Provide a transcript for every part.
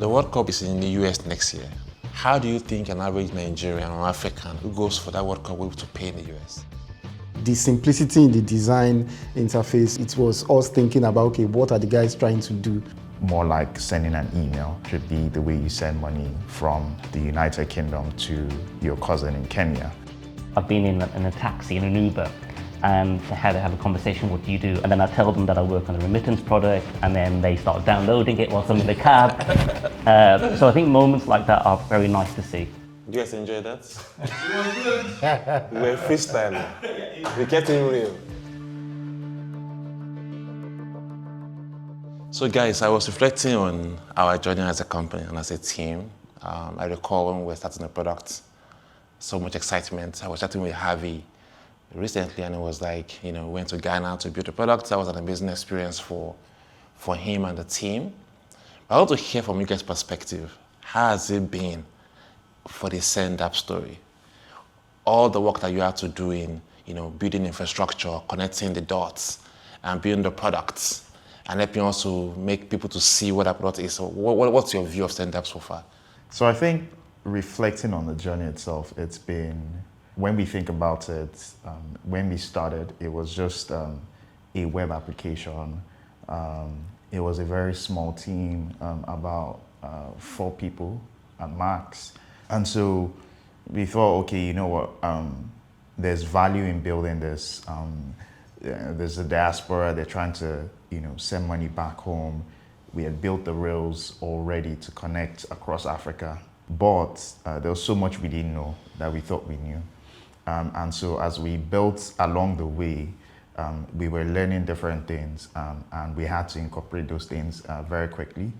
The World Cup is in the US next year. How do you think an average Nigerian or African who goes for that World Cup will be able to pay in the US? The simplicity in the design interface, it was us thinking about, okay, what are the guys trying to do? More like sending an email should be the way you send money from the United Kingdom to your cousin in Kenya. I've been in a taxi, in an Uber, and they have a conversation, what do you do? And then I tell them that I work on a remittance product, and then they start downloading it whilst I'm in the cab. So I think moments like that are very nice to see. Do you guys enjoy that? We were freestyling. We kept it real. So guys, I was reflecting on our journey as a company and as a team. I recall when we were starting the product, so much excitement. I was chatting with Harvey recently and it was like, we went to Ghana to build the product. That was an amazing experience for him and the team. But I want to hear from you guys' perspective. How has it been for the Send-App story? All the work that you have to do in building infrastructure, connecting the dots, and building the products, and helping also make people to see what that product is. So what's your view of Send-App so far? So I think reflecting on the journey itself, it's been, when we think about it, when we started, it was just a web application. It was a very small team, about 4 people at max. And so we thought, okay, you know what, there's value in building this. There's a diaspora, they're trying to send money back home. We had built the rails already to connect across Africa, but there was so much we didn't know that we thought we knew. And so as we built along the way, we were learning different things, and we had to incorporate those things very quickly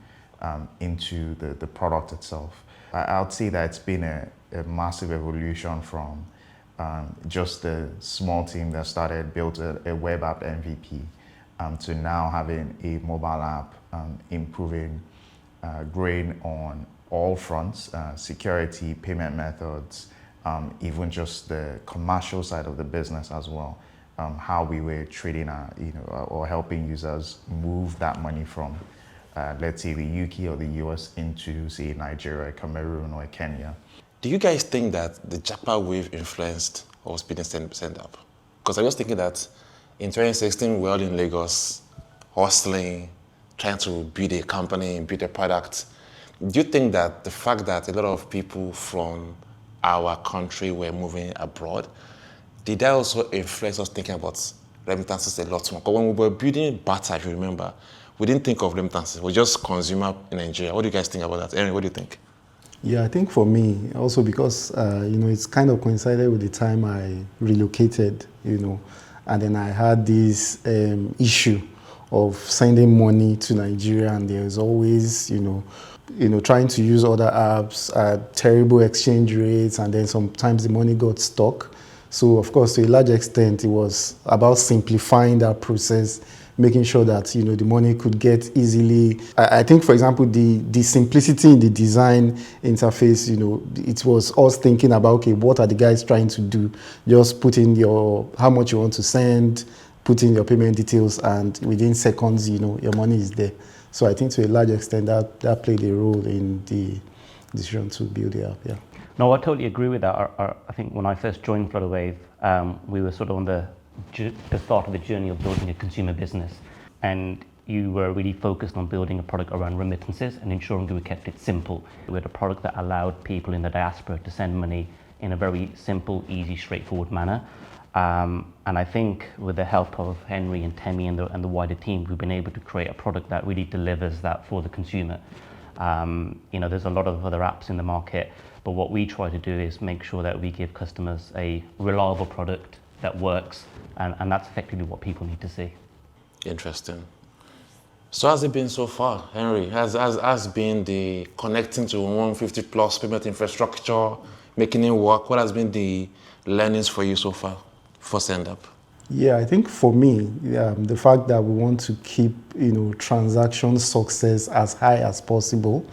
into the product itself. I would say that it's been a massive evolution from just a small team that built a web app MVP to now having a mobile app, improving, growing on all fronts, security, payment methods, even just the commercial side of the business as well. How we were trading or helping users move that money from, let's say, the UK or the US into, say, Nigeria, Cameroon, or Kenya. Do you guys think that the Japa wave influenced or speeding Send-App? Because I was thinking that in 2016, we were all in Lagos, hustling, trying to build a company, build a product. Do you think that the fact that a lot of people from our country were moving abroad, did that also influence us thinking about remittances a lot more? Because when we were building Bata, if you remember, we didn't think of remittances. We just consumer in Nigeria. What do you guys think about that? Aaron, what do you think? Yeah, I think for me, also because, it's kind of coincided with the time I relocated, and then I had this issue of sending money to Nigeria, and there's always, trying to use other apps at terrible exchange rates, and then sometimes the money got stuck. So, of course, to a large extent, it was about simplifying that process, making sure that the money could get easily. I think, for example, the simplicity in the design interface, it was us thinking about, okay, what are the guys trying to do? Just put in how much you want to send, put in your payment details, and within seconds, your money is there. So I think to a large extent that played a role in the decision to build the app. Yeah. No, I totally agree with that. I think when I first joined Flutterwave, we were sort of on the start of the journey of building a consumer business, and you were really focused on building a product around remittances and ensuring that we kept it simple. We had a product that allowed people in the diaspora to send money in a very simple, easy, straightforward manner. And I think with the help of Henry and Temi and the wider team, we've been able to create a product that really delivers that for the consumer. There's a lot of other apps in the market, but what we try to do is make sure that we give customers a reliable product that works, and that's effectively what people need to see. Interesting. So how's it been so far, Henry? Has been the connecting to 150 plus payment infrastructure, making it work? What has been the learnings for you so far for Send-App? Yeah, I think for me, the fact that we want to keep transaction success as high as possible,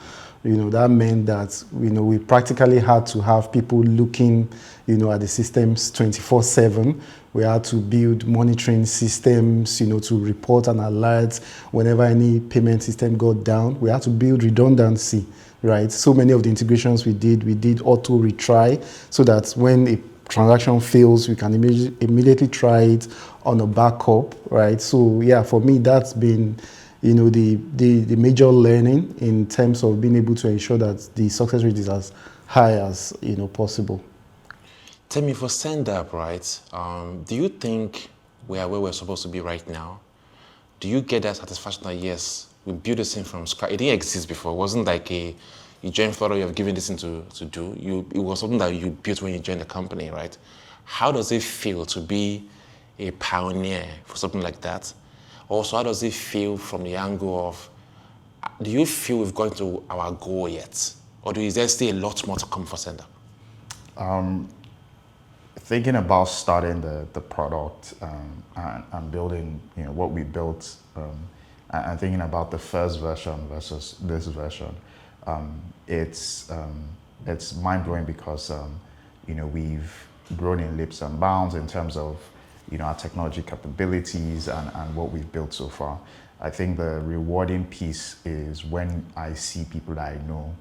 That meant that, we practically had to have people looking, at the systems 24/7. We had to build monitoring systems, to report and alert whenever any payment system got down. We had to build redundancy, right? So many of the integrations we did auto retry, so that when a transaction fails, we can immediately try it on a backup, right? So yeah, for me, that's been, the major learning in terms of being able to ensure that the success rate is as high as, possible. Tell me, for SendUp, right, do you think we are where we're supposed to be right now? Do you get that satisfaction that, yes, we built this thing from scratch? It didn't exist before. It wasn't like you joined Flutter, you have given this thing to do. It was something that you built when you joined the company, right? How does it feel to be a pioneer for something like that? Also, how does it feel from the angle of, do you feel we've gone to our goal yet? Or is there still a lot more to come for SendUp? Thinking about starting the product and building, what we built, and thinking about the first version versus this version, it's mind-blowing because, we've grown in leaps and bounds in terms of, our technology capabilities and what we've built so far. I think the rewarding piece is when I see people that I know.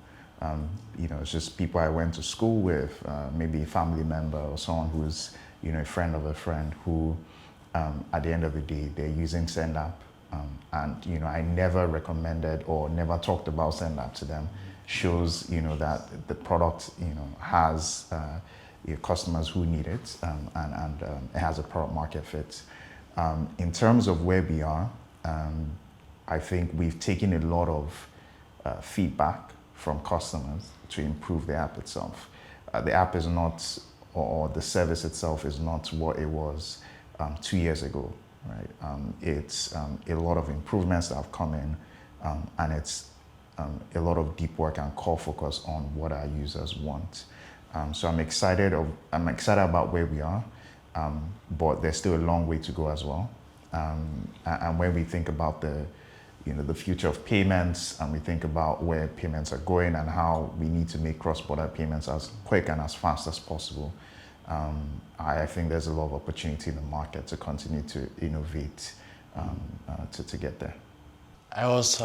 It's just people I went to school with, maybe a family member or someone who's, a friend of a friend who, at the end of the day, they're using SendUp. And, I never recommended or never talked about SendUp to them. Shows, that the product, has customers who need it, and it has a product market fit. In terms of where we are, I think we've taken a lot of feedback from customers to improve the app itself. The app is not, or the service itself is not what it was 2 years ago, right? It's a lot of improvements that have come in, and it's a lot of deep work and core focus on what our users want. So I'm excited about where we are, but there's still a long way to go as well. And when we think about the future of payments, and we think about where payments are going and how we need to make cross-border payments as quick and as fast as possible, I think there's a lot of opportunity in the market to continue to innovate to get there. I was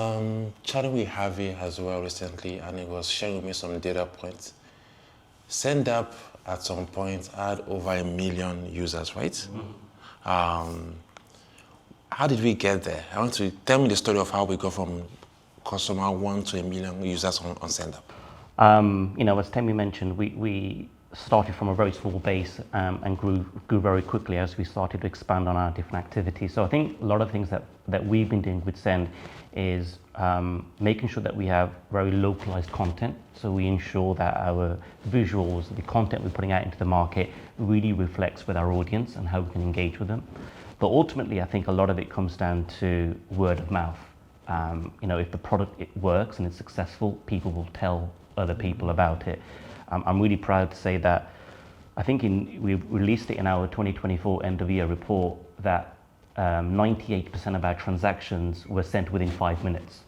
chatting with Javi as well recently, and he was sharing with me some data points. SendUp at some point had over 1 million users, right? Mm-hmm. How did we get there? I want to tell me the story of how we go from customer 1 to 1 million users on SendUp. As Temi mentioned, we started from a very small base and grew very quickly as we started to expand on our different activities. So I think a lot of things that we've been doing with Send is making sure that we have very localized content. So we ensure that our visuals, the content we're putting out into the market, really reflects with our audience and how we can engage with them. But ultimately, I think a lot of it comes down to word of mouth. If the product works and it's successful, people will tell other people about it. I'm really proud to say that I think we released it in our 2024 end of year report that 98% of our transactions were sent within 5 minutes.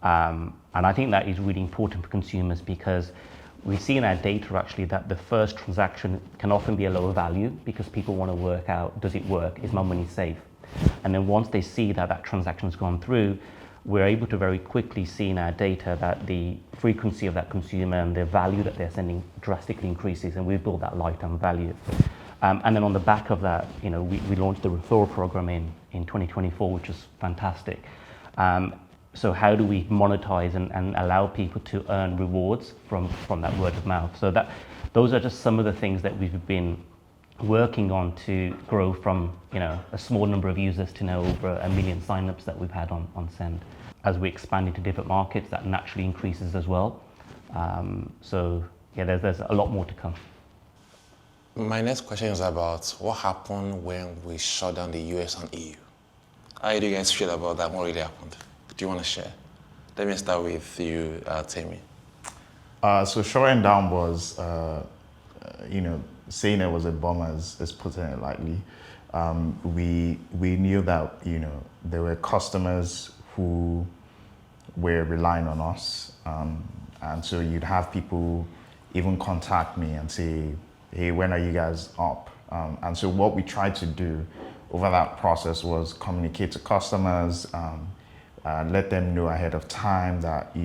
And I think that is really important for consumers because we see in our data actually that the first transaction can often be a lower value because people want to work out, does it work? Is my money safe? And then once they see that that transaction's gone through, we're able to very quickly see in our data that the frequency of that consumer and the value that they're sending drastically increases, and we've built that lifetime value. And then on the back of that, we launched the referral program in 2024, which is fantastic. So how do we monetize and allow people to earn rewards from that word of mouth? So those are just some of the things that we've been working on to grow from a small number of users to now over 1 million signups that we've had on Send. As we expand into different markets, that naturally increases as well. So yeah, there's a lot more to come. My next question is about what happened when we shut down the US and EU. How do you guys feel about that? What really happened? Do you want to share? Let me start with you, Temi. So shutting down was, saying it was a bummer is putting it lightly. We knew that there were customers who were relying on us, And so you'd have people even contact me and say, hey, when are you guys up? And so what we tried to do over that process was communicate to customers, let them know ahead of time that,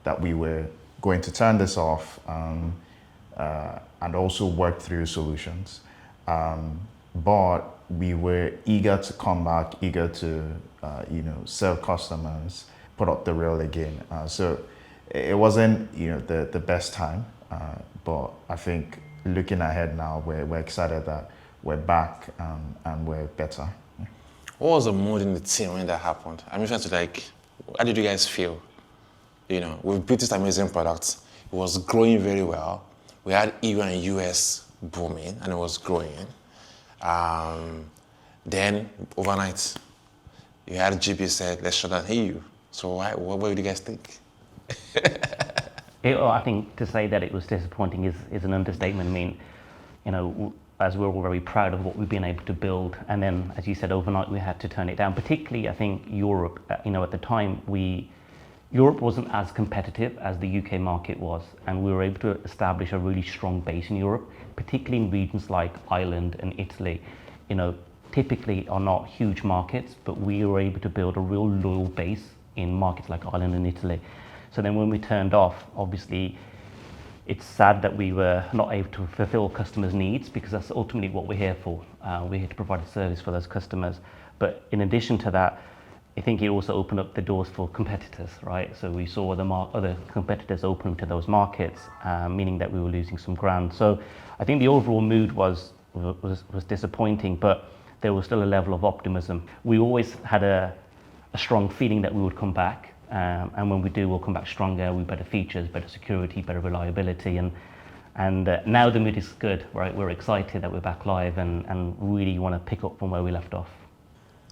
that we were going to turn this off, and also work through solutions. But we were eager to come back, eager to, serve customers, put up the rail again. So it wasn't, the best time, but I think looking ahead now, we're excited that we're back, and we're better. What was the mood in the team when that happened? I'm trying to how did you guys feel? We've built this amazing product. It was growing very well. We had EU and US booming, and it was growing. Then overnight, you had GB said, let's shut down EU. So what do you guys think? I think to say that it was disappointing is an understatement. I mean, as we're all very proud of what we've been able to build, and then, as you said, overnight we had to turn it down. Particularly, I think Europe. At the time, Europe wasn't as competitive as the UK market was, and we were able to establish a really strong base in Europe, particularly in regions like Ireland and Italy. Typically are not huge markets, but we were able to build a real loyal base in markets like Ireland and Italy. So then when we turned off, obviously, it's sad that we were not able to fulfill customers' needs, because that's ultimately what we're here for. We're here to provide a service for those customers. But in addition to that, I think it also opened up the doors for competitors, right? So we saw other competitors opening to those markets, meaning that we were losing some ground. So I think the overall mood was disappointing, but there was still a level of optimism. We always had a strong feeling that we would come back. And when we do, we'll come back stronger with better features, better security, better reliability. And now the mood is good, right? We're excited that we're back live and really want to pick up from where we left off.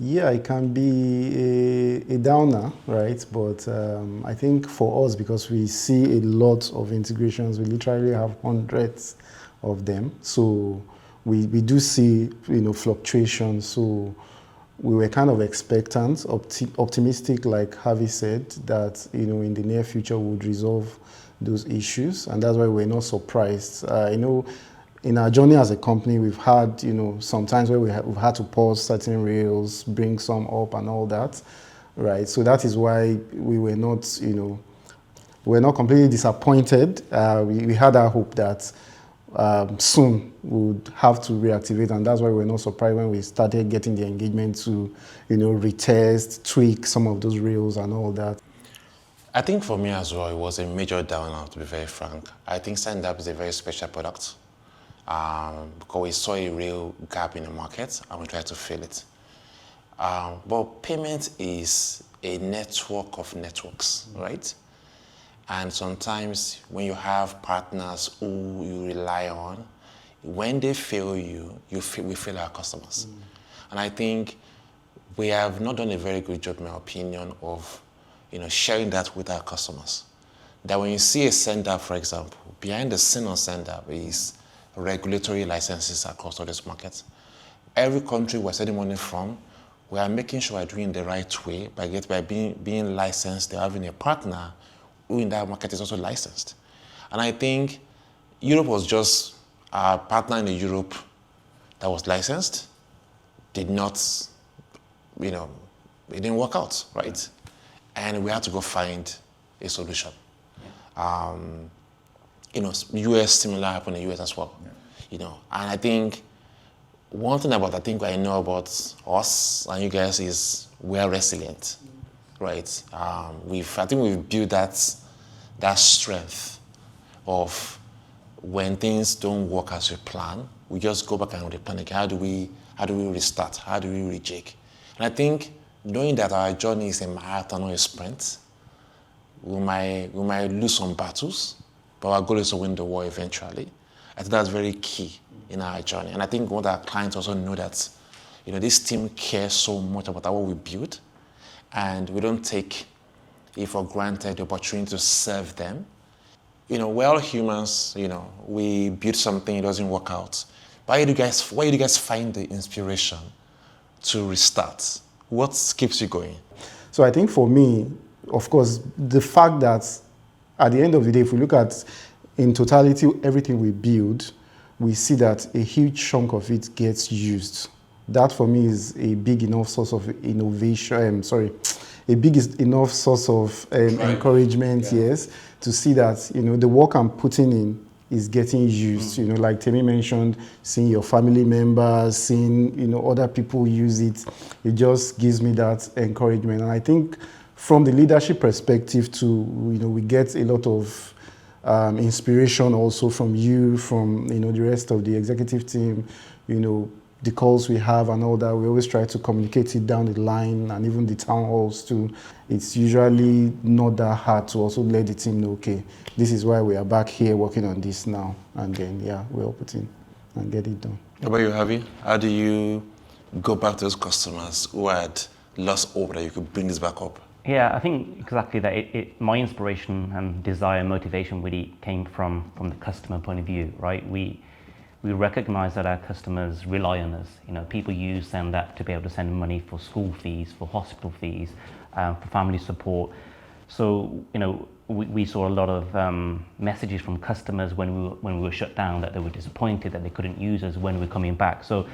Yeah, it can be a downer, right? But I think for us, because we see a lot of integrations, we literally have hundreds of them. So we do see, fluctuations. So we were kind of expectant, optimistic, like Harvey said, that in the near future we would resolve those issues, and that's why we're not surprised. In our journey as a company, we've had some times where we've had to pause certain rails, bring some up, and all that, right? So that is why we were not completely disappointed. We had our hope that soon we would have to reactivate, and that's why we're not surprised when we started getting the engagement to, retest, tweak some of those rails and all that. I think for me as well, it was a major downer, to be very frank. I think stand-up is a very special product, because we saw a real gap in the market and we tried to fill it. But payment is a network of networks, right? And sometimes when you have partners who you rely on, when they fail you, we fail our customers. And I think we have not done a very good job, in my opinion, of sharing that with our customers. That when you see a sender, for example, behind the scene of sender is regulatory licenses across all these markets. Every country we're sending money from, we are making sure we're doing it the right way by being licensed, they're having a partner who in that market is also licensed. And I think Europe was just our partner in Europe that was licensed, did not, it didn't work out, right? And we had to go find a solution. US similar happened in the US as well. And I think one thing I know about us and you guys is we're resilient, right? I think we've built that strength of when things don't work as we plan, we just go back and replan again. How do we restart? How do we rejig? And I think knowing that our journey is a marathon or a sprint, we might lose some battles, but our goal is to win the war eventually. I think that's very key in our journey. And I think what our clients also know that, this team cares so much about what we build, and we don't take it for granted the opportunity to serve them. We're all humans, we build something, it doesn't work out. Why do you guys find the inspiration to restart? What keeps you going? So I think for me, of course, the fact that at the end of the day, if we look at in totality everything we build, we see that a huge chunk of it gets used. That for me is a big enough source of innovation. A big enough source of encouragement, yes, to see that the work I'm putting in is getting used. Like Temi mentioned, seeing your family members, seeing other people use it, it just gives me that encouragement. And I think from the leadership perspective too, we get a lot of inspiration also from you, from the rest of the executive team, the calls we have and all that. We always try to communicate it down the line, and even the town halls too. It's usually not that hard to also let the team know, okay, this is why we are back here working on this now, and then we all put in and get it done. How about you, Javi? How do you go back to those customers who had lost hope that you could bring this back up? Yeah, I think exactly that. My inspiration and desire and motivation really came from the customer point of view, right? We recognize that our customers rely on us. People use SendApp to be able to send money for school fees, for hospital fees, for family support. So, we saw a lot of messages from customers when we were shut down, that they were disappointed that they couldn't use us when we were coming back. So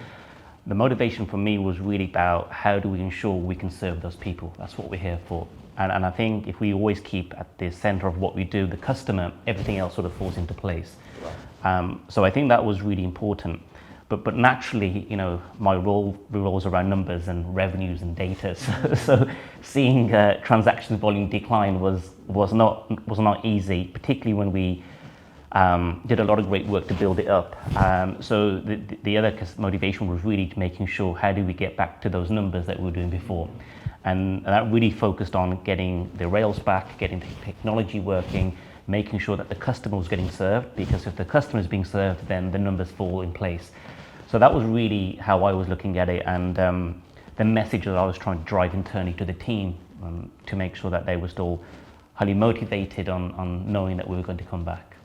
the motivation for me was really about how do we ensure we can serve those people. That's what we're here for. And I think if we always keep at the center of what we do, the customer, everything else sort of falls into place. So I think that was really important. But naturally, my role revolves around numbers and revenues and data. So seeing transaction volume decline was not easy, particularly when we did a lot of great work to build it up. So the other motivation was really making sure, how do we get back to those numbers that we were doing before? And that really focused on getting the rails back, getting the technology working, making sure that the customer was getting served, because if the customer is being served, then the numbers fall in place. So that was really how I was looking at it, and the message that I was trying to drive internally to the team to make sure that they were still highly motivated on knowing that we were going to come back.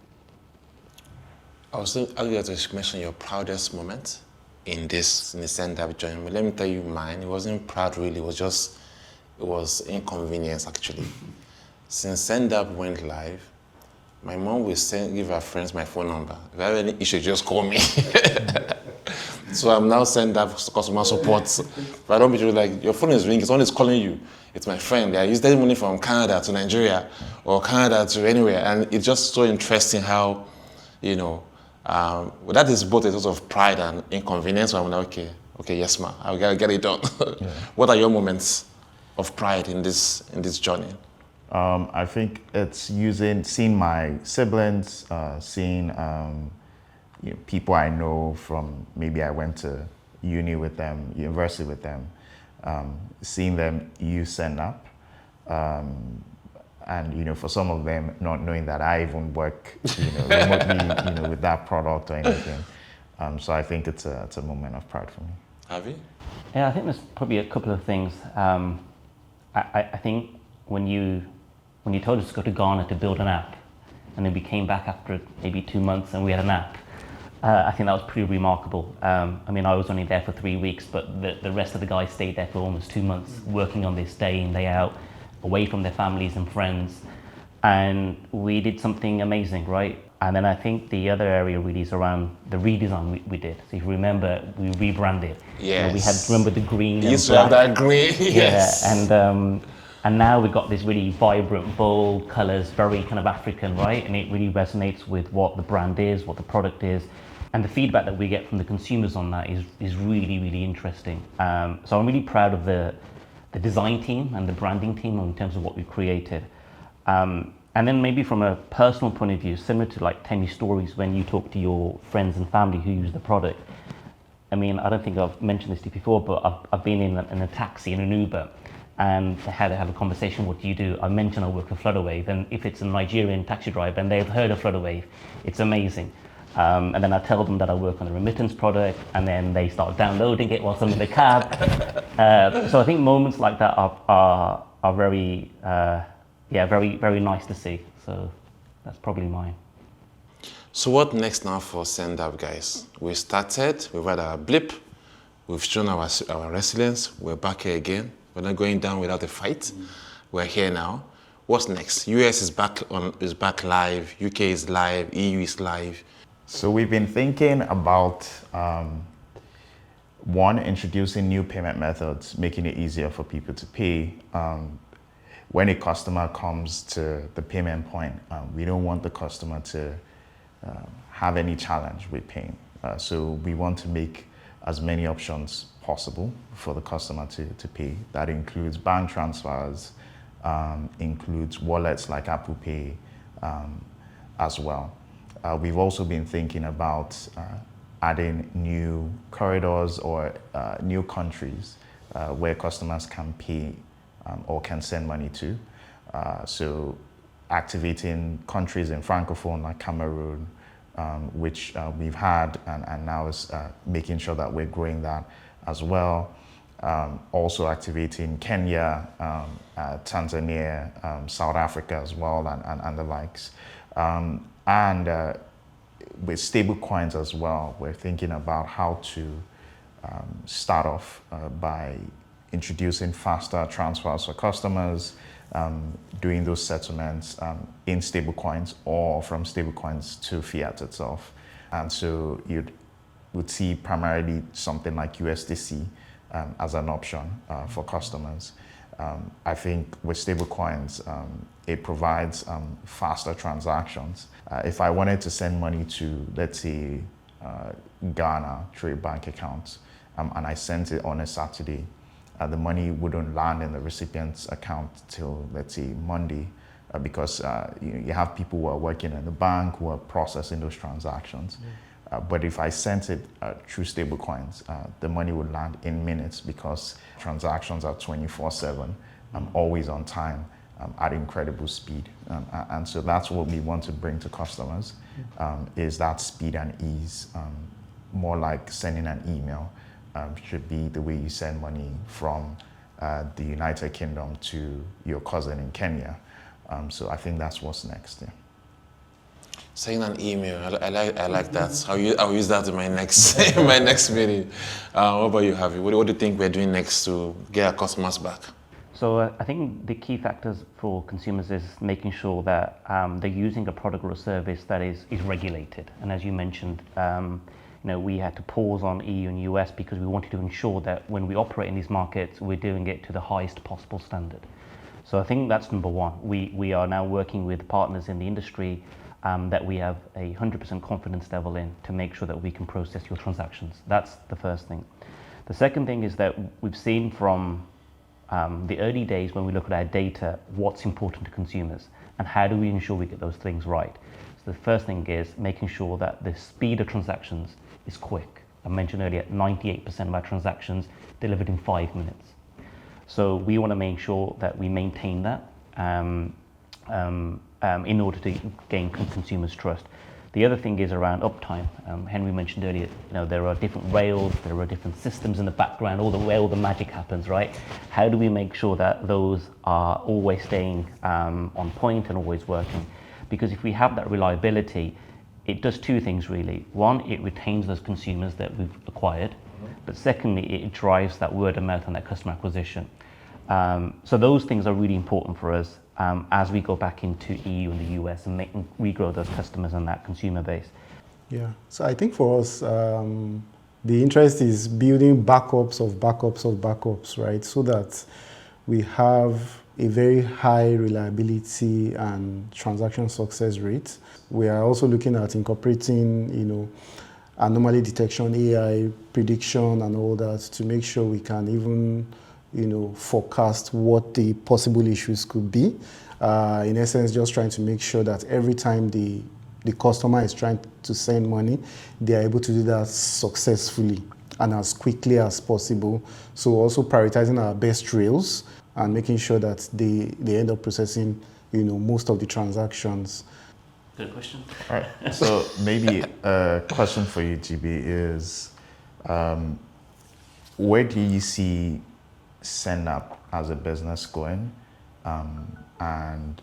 I was earlier to mention your proudest moment in the SendApp journey. But let me tell you mine. It wasn't proud really. It was inconvenience actually. Since SendApp went live, my mom will give her friends my phone number. If I have any issue, just call me. So I'm now SendApp customer support. If I don't be like, your phone is ringing, someone is calling you. It's my friend. They're using money from Canada to Nigeria or Canada to anywhere. And it's just so interesting how, that is both a sort of pride and inconvenience. Where I'm like, okay, yes, ma, I'll get it done. Yeah. What are your moments of pride in this journey? I think it's seeing my siblings, seeing people I know from, maybe I went to university with them, seeing them use SendApp, and for some of them not knowing that I even work remotely with that product or anything. So I think it's a moment of pride for me. Have you? Yeah, I think there's probably a couple of things. I think when you told us to go to Ghana to build an app, and then we came back after maybe 2 months and we had an app, I think that was pretty remarkable. I was only there for 3 weeks, but the rest of the guys stayed there for almost 2 months, working on this day in, day out, away from their families and friends. And we did something amazing, right? And then I think the other area really is around the redesign we did. So if you remember, we rebranded. Yes. We had, remember the green you used to have that green, yes. Yeah, and now we've got this really vibrant, bold colors, very kind of African, right? And it really resonates with what the brand is, what the product is. And the feedback that we get from the consumers on that is really, really interesting. So I'm really proud of the design team and the branding team in terms of what we created. And then maybe from a personal point of view, similar to like Temi's stories, when you talk to your friends and family who use the product. I don't think I've mentioned this to you before, but I've been in a taxi, in an Uber, and they had to have a conversation, what do you do? I mentioned I work for Flutterwave, and if it's a Nigerian taxi driver and they've heard of Flutterwave, it's amazing. And then I tell them that I work on the remittance product, and then they start downloading it whilst I'm in the cab. So I think moments like that are very, very, very nice to see. So that's probably mine. So what next now for SendApp, guys? We started, we've had our blip, we've shown our resilience, we're back here again. We're not going down without a fight. We're here now. what's next? US is back live, UK is live, EU is live. So we've been thinking about one, introducing new payment methods, making it easier for people to pay. When a customer comes to the payment point, we don't want the customer to have any challenge with paying. So we want to make as many options possible for the customer to pay. That includes bank transfers, includes wallets like Apple Pay as well. We've also been thinking about adding new corridors or new countries where customers can pay or can send money to. So activating countries in Francophone like Cameroon, which we've had, and now is making sure that we're growing that as well. Also activating Kenya, Tanzania, South Africa as well, and the likes. And with stable coins as well, we're thinking about how to start off by introducing faster transfers for customers, doing those settlements in stable coins or from stable coins to fiat itself. And so you would see primarily something like USDC as an option for customers. I think with stable coins, it provides faster transactions. If I wanted to send money to, let's say, Ghana through a bank account, and I sent it on a Saturday, the money wouldn't land in the recipient's account till, let's say, Monday, because you have people who are working in the bank who are processing those transactions. But if I sent it through stablecoins, the money would land in minutes because transactions are 24/7, always on time, at incredible speed. And so that's what we want to bring to customers, is that speed and ease, more like sending an email. Should be the way you send money from the United Kingdom to your cousin in Kenya. So I think that's what's next. Yeah. Send an email. I like that. I'll use that in my next in my next meeting. What about you, Javi? What do you think we're doing next to get our customers back? So I think the key factors for consumers is making sure that they're using a product or a service that is regulated. And as you mentioned, we had to pause on EU and US because we wanted to ensure that when we operate in these markets, we're doing it to the highest possible standard. So I think that's number one. We are now working with partners in the industry that we have 100% confidence level in to make sure that we can process your transactions. That's the first thing. The second thing is that we've seen from the early days when we look at our data, what's important to consumers and how do we ensure we get those things right. So the first thing is making sure that the speed of transactions is quick. I mentioned earlier, 98% of our transactions delivered in 5 minutes. So we want to make sure that we maintain that in order to gain consumers' trust. The other thing is around uptime. Henry mentioned earlier, there are different rails, there are different systems in the background, where all the magic happens, right? How do we make sure that those are always staying on point and always working? Because if we have that reliability, it does two things really. One, it retains those consumers that we've acquired, but secondly, it drives that word of mouth and that customer acquisition. So those things are really important for us as we go back into EU and the US and regrow those customers and that consumer base. Yeah, so I think for us, the interest is building backups of backups of backups, right? So that we have a very high reliability and transaction success rate. We are also looking at incorporating, anomaly detection, AI prediction and all that to make sure we can even, forecast what the possible issues could be. In essence, just trying to make sure that every time the customer is trying to send money, they are able to do that successfully and as quickly as possible. So also prioritizing our best rails and making sure that they end up processing, most of the transactions. Good question. All right. So maybe a question for you, GB, is where do you see SendUp as a business going, and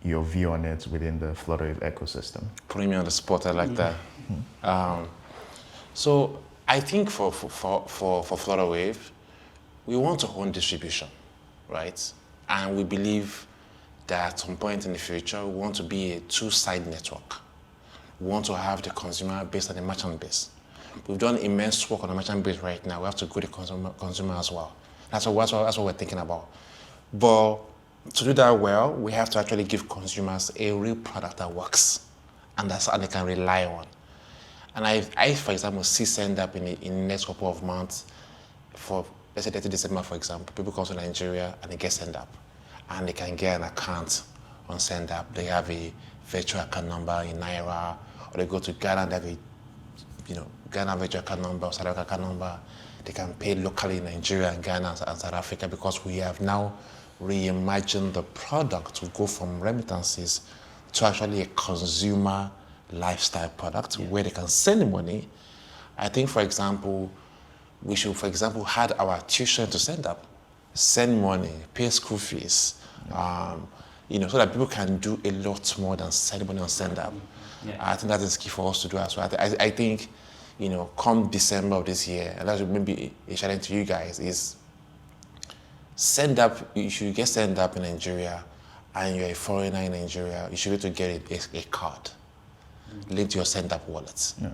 your view on it within the Flutterwave ecosystem? Putting me on the spot, I like that. So I think for Flutterwave, we want to own distribution, right? And we believe that at some point in the future, we want to be a two-side network. We want to have the consumer base and the merchant base. We've done immense work on the merchant base right now. We have to go to the consumer as well. That's what we're thinking about. But to do that well, we have to actually give consumers a real product that works, and that's how they can rely on. And I for example, see SendUp in the next couple of months. For let's say 30 December, for example, people come to Nigeria and they get SendUp, and they can get an account on SendUp. They have a virtual account number in Naira, or they go to Ghana, they have a Ghana virtual account number or South Africa account number. They can pay locally in Nigeria and Ghana and South Africa, because we have now reimagined the product to go from remittances to actually a consumer lifestyle product where they can send money. I think, for example, we should, for example, add our tuition to SendUp, send money, pay school fees, so that people can do a lot more than send money on SendUp. Yeah. I think that is key for us to do as well. I think, come December of this year, and that's maybe a challenge to you guys, is SendUp. You should get SendUp in Nigeria, and you're a foreigner in Nigeria, you should be able to get a card linked to your SendUp wallet. Yeah.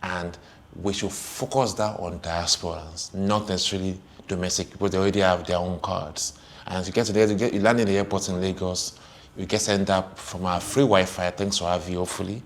And we should focus that on diasporans, not necessarily domestic people. They already have their own cards. And you get to there, you land in the airport in Lagos, you get SendUp from our free Wi-Fi, thanks to RV, hopefully.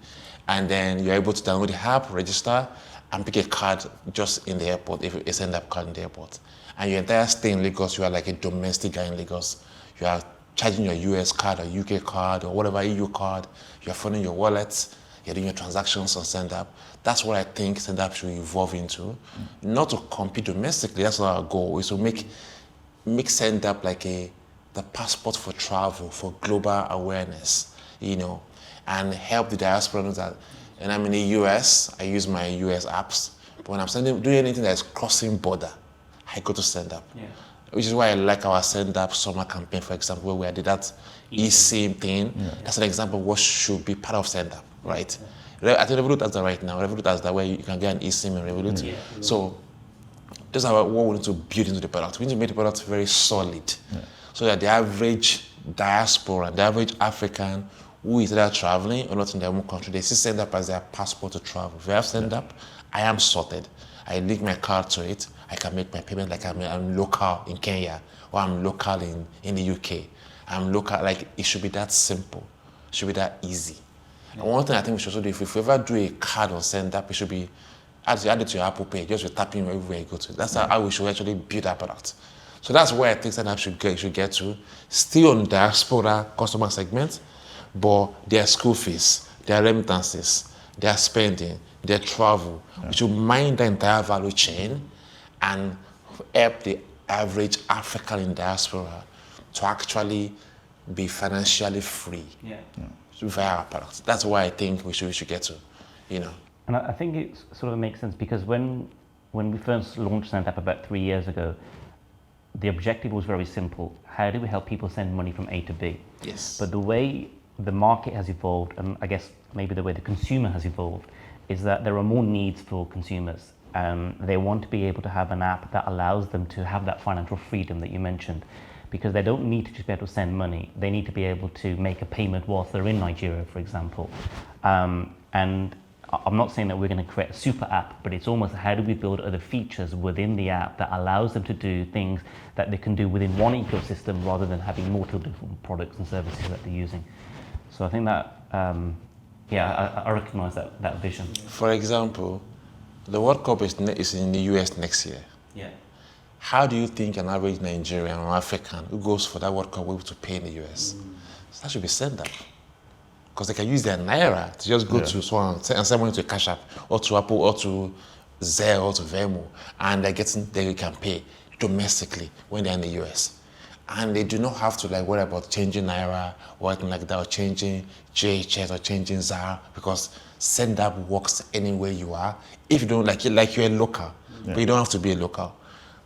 And then you're able to download the app, register, and pick a card just in the airport, if it's a SendUp card in the airport. And your entire stay in Lagos, you are like a domestic guy in Lagos. You are charging your US card or UK card or whatever EU card, you're funding your wallets, you're doing your transactions on SendUp. That's what I think SendUp should evolve into. Not to compete domestically, that's not our goal, is to make SendUp like the passport for travel, for global awareness, and help the diaspora know that. And I'm in the US, I use my US apps, but when I'm doing anything that's crossing border, I go to SendUp. Yeah. Which is why I like our SendUp summer campaign, for example, where we did that eSIM thing. Yeah. That's an example of what should be part of SendUp, right? Yeah. I think Revolut has that right now. Revolut has that where you can get an eSIM in Revolut. Yeah. So this is what we need to build into the product. We need to make the product very solid, so that the average diaspora, the average African who is either traveling or not in their own country, they see SendUp as their passport to travel. If I have SendUp, I am sorted. I link my card to it. I can make my payment like I'm local in Kenya, or I'm local in the UK. I'm local, like it should be that simple. It should be that easy. And one thing I think we should also do, if we ever do a card on SendUp, it should be add it to your Apple Pay, just with tapping everywhere you go to. That's how we should actually build our product. So that's where I think SendUp should get to. Still on diaspora customer segment, but their school fees, their remittances, their spending, their travel. We should mind the entire value chain and help the average African in diaspora to actually be financially free via our products. That's why I think we should get to, And I think it sort of makes sense, because when we first launched SendUp about 3 years ago, the objective was very simple. How do we help people send money from A to B? Yes. But the way the market has evolved, and I guess maybe the way the consumer has evolved, is that there are more needs for consumers. They want to be able to have an app that allows them to have that financial freedom that you mentioned, because they don't need to just be able to send money. They need to be able to make a payment whilst they're in Nigeria, for example. And I'm not saying that we're going to create a super app, but it's almost how do we build other features within the app that allows them to do things that they can do within one ecosystem, rather than having multiple different products and services that they're using. So I think that, I recognize that vision. For example, the World Cup is in the US next year. Yeah. How do you think an average Nigerian or African who goes for that World Cup will be able to pay in the US? So that should be SendUp. Because they can use their Naira to just go to someone and send money to Cash App, or to Apple, or to Zelle, or to Venmo, and they can pay domestically when they're in the US. And they do not have to worry about changing Naira or anything like that, or changing JHS or changing ZAR, because SendUp works anywhere you are. If you don't like you're a local, but you don't have to be a local.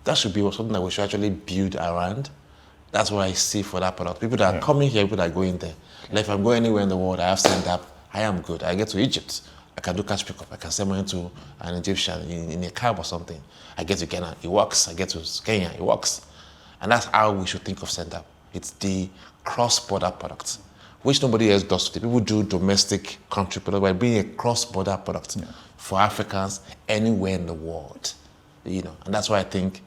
That should be something that we should actually build around. That's what I see for that product. People that are coming here, people that are going there. Like if I'm going anywhere in the world, I have SendUp, I am good. I get to Egypt, I can do cash pickup. I can send money to an Egyptian in a cab or something. I get to Ghana, it works. I get to Kenya, it works. And that's how we should think of SendUp. It's the cross-border product, which nobody else does today. People do domestic country product, but being a cross-border product for Africans anywhere in the world, and that's why I think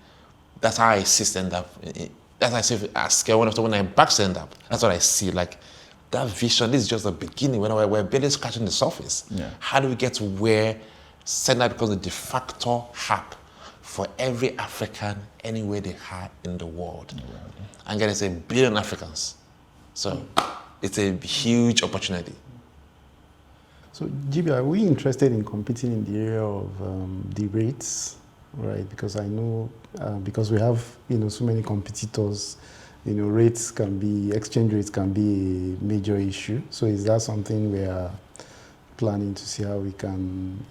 that's how I see stand-up. That's how I see scale when I back stand-up. That's what I see. Like that vision. This is just the beginning. When we're barely scratching the surface. Yeah. How do we get to where stand-up becomes the de facto hub for every African anywhere they are in the world? And get it's 1 billion Africans. So it's a huge opportunity. So, GB, are we interested in competing in the area of the rates, right? Because I know, because we have, so many competitors, exchange rates can be a major issue. So is that something we are planning to see how we can,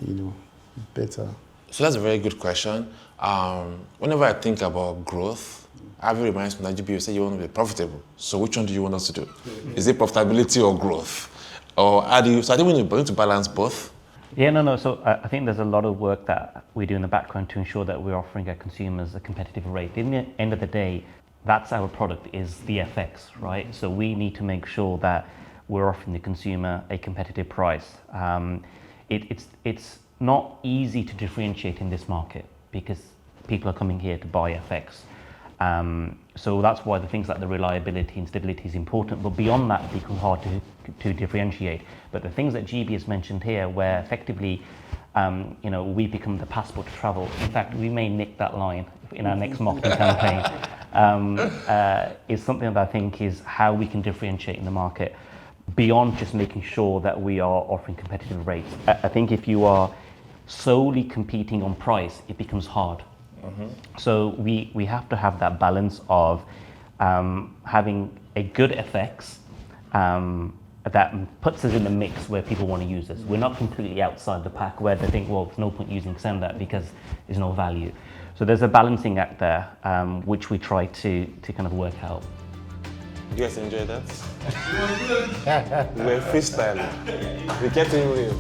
better? So that's a very good question. Whenever I think about growth, Avi reminds me that GB, you say you want to be profitable. So which one do you want us to do? Is it profitability or growth? Or how do you, so I think we need to balance both. Yeah, no. So I think there's a lot of work that we do in the background to ensure that we're offering our consumers a competitive rate. In the end of the day, that's our product, is the FX, right? So we need to make sure that we're offering the consumer a competitive price. It's not easy to differentiate in this market because people are coming here to buy FX. So that's why the things like the reliability and stability is important, but beyond that it becomes hard to differentiate. But the things that GB has mentioned here, where effectively we become the passport to travel. In fact, we may nick that line in our next marketing campaign, is something that I think is how we can differentiate in the market beyond just making sure that we are offering competitive rates. I think if you are solely competing on price, it becomes hard. So we have to have that balance of having a good FX that puts us in the mix where people want to use us. We're not completely outside the pack where they think, well, there's no point using Send because there's no value. So there's a balancing act there, which we try to kind of work out. You guys enjoy that? We're freestyling. We're getting real.